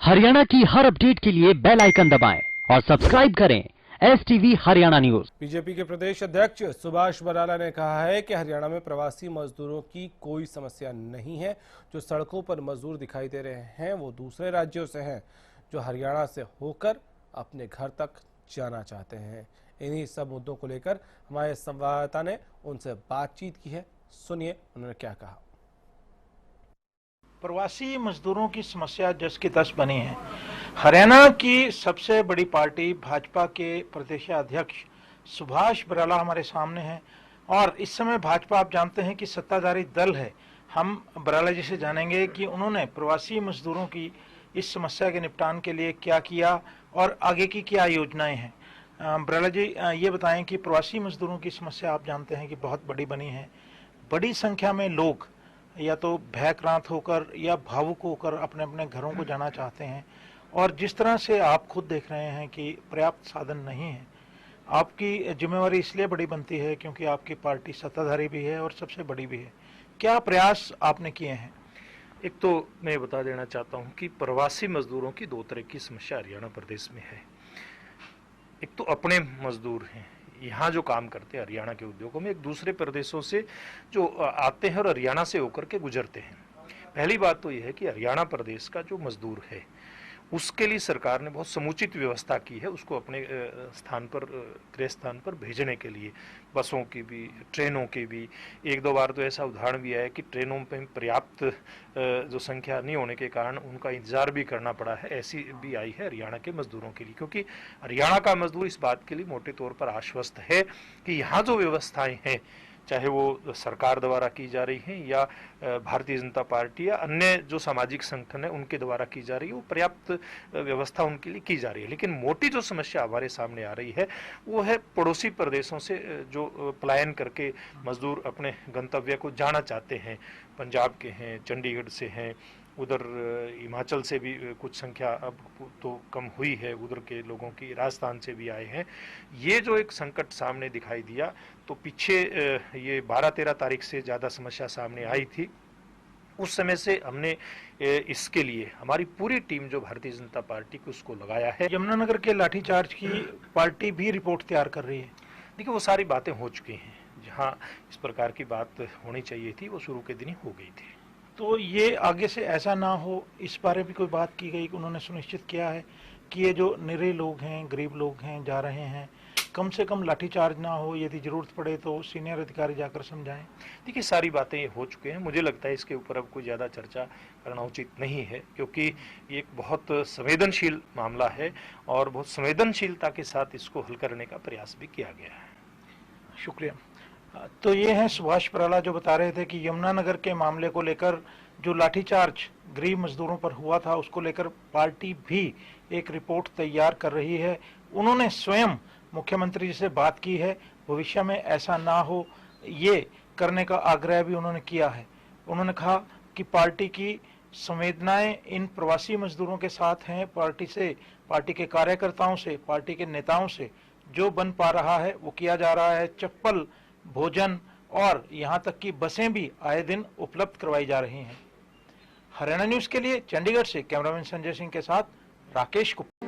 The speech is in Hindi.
हरियाणा की हर अपडेट के लिए बेल आइकन दबाएं और सब्सक्राइब करें STV हरियाणा न्यूज। बीजेपी के प्रदेश अध्यक्ष सुभाष बराला ने कहा है कि हरियाणा में प्रवासी मजदूरों की कोई समस्या नहीं है। जो सड़कों पर मजदूर दिखाई दे रहे हैं वो दूसरे राज्यों से हैं, जो हरियाणा से होकर अपने घर तक जाना चाहते हैं। इन्हीं सब मुद्दों को लेकर हमारे संवाददाता ने उनसे बातचीत की है। सुनिए उन्होंने क्या कहा। प्रवासी मजदूरों की समस्या जस की तस बनी है। हरियाणा की सबसे बड़ी पार्टी भाजपा के प्रदेश अध्यक्ष सुभाष बराला हमारे सामने हैं और इस समय भाजपा, आप जानते हैं कि सत्ताधारी दल है। हम बराला जी से जानेंगे कि उन्होंने प्रवासी मजदूरों की इस समस्या के निपटान के लिए क्या किया और आगे की क्या योजनाएं हैं। बराला जी, ये बताएं कि प्रवासी मजदूरों की समस्या आप जानते हैं कि बहुत बड़ी बनी है। बड़ी संख्या में लोग या तो भयक्रांत होकर या भावुक होकर अपने अपने घरों को जाना चाहते हैं और जिस तरह से आप खुद देख रहे हैं कि पर्याप्त साधन नहीं है। आपकी जिम्मेवारी इसलिए बड़ी बनती है क्योंकि आपकी पार्टी सत्ताधारी भी है और सबसे बड़ी भी है। क्या प्रयास आपने किए हैं? एक तो मैं बता देना चाहता हूं कि प्रवासी मजदूरों की दो तरह की समस्या हरियाणा प्रदेश में है। एक तो अपने मजदूर हैं, यहाँ जो काम करते हैं हरियाणा के उद्योगों में, एक दूसरे प्रदेशों से जो आते हैं और हरियाणा से होकर के गुजरते हैं। पहली बात तो यह है कि हरियाणा प्रदेश का जो मजदूर है उसके लिए सरकार ने बहुत समुचित व्यवस्था की है, उसको अपने स्थान पर, गृह स्थान पर भेजने के लिए। बसों की भी, ट्रेनों की भी। एक दो बार तो ऐसा उदाहरण भी आया कि ट्रेनों में पर्याप्त जो संख्या नहीं होने के कारण उनका इंतजार भी करना पड़ा है। ऐसी भी आई है हरियाणा के मजदूरों के लिए, क्योंकि हरियाणा का मजदूर इस बात के लिए मोटे तौर पर आश्वस्त है कि यहाँ जो व्यवस्थाएं हैं, चाहे वो सरकार द्वारा की जा रही हैं या भारतीय जनता पार्टी या अन्य जो सामाजिक संगठन है उनके द्वारा की जा रही है, वो पर्याप्त व्यवस्था उनके लिए की जा रही है। लेकिन मोटी जो समस्या हमारे सामने आ रही है वो है पड़ोसी प्रदेशों से जो पलायन करके मजदूर अपने गंतव्य को जाना चाहते हैं। पंजाब के हैं, चंडीगढ़ से हैं, उधर हिमाचल से भी कुछ संख्या अब तो कम हुई है, उधर के लोगों की राजस्थान से भी आए हैं। ये जो एक संकट सामने दिखाई दिया, तो पीछे ये 12-13 तारीख से ज़्यादा समस्या सामने आई थी। उस समय से हमने इसके लिए हमारी पूरी टीम जो भारतीय जनता पार्टी को उसको लगाया है। यमुनानगर के लाठीचार्ज की पार्टी भी रिपोर्ट तैयार कर रही है। देखिए, वो सारी बातें हो चुकी हैं। जहाँ इस प्रकार की बात होनी चाहिए थी वो शुरू के दिन ही हो गई थी। तो ये आगे से ऐसा ना हो, इस बारे में कोई बात की गई? उन्होंने सुनिश्चित किया है कि ये जो निरीह लोग हैं, गरीब लोग हैं, जा रहे हैं, कम से कम लाठीचार्ज ना हो, यदि जरूरत पड़े तो सीनियर अधिकारी जाकर समझाएं। देखिए, सारी बातें हो चुके हैं। मुझे लगता है इसके ऊपर अब कोई ज़्यादा चर्चा करना उचित नहीं है, क्योंकि ये एक बहुत संवेदनशील मामला है और बहुत संवेदनशीलता के साथ इसको हल करने का प्रयास भी किया गया है। शुक्रिया। तो ये हैं सुभाष बराला, जो बता रहे थे कि यमुनानगर के मामले को लेकर जो लाठीचार्ज गरीब मजदूरों पर हुआ था उसको लेकर पार्टी भी एक रिपोर्ट तैयार कर रही है। उन्होंने स्वयं मुख्यमंत्री जी से बात की है, भविष्य में ऐसा ना हो ये करने का आग्रह भी उन्होंने किया है। उन्होंने कहा कि पार्टी की संवेदनाएं इन प्रवासी मजदूरों के साथ हैं। पार्टी से, पार्टी के कार्यकर्ताओं से, पार्टी के नेताओं से जो बन पा रहा है वो किया जा रहा है। चप्पल, भोजन और यहाँ तक कि बसें भी आए दिन उपलब्ध करवाई जा रही हैं। हरियाणा न्यूज के लिए चंडीगढ़ से कैमरामैन संजय सिंह के साथ राकेश गुप्ता।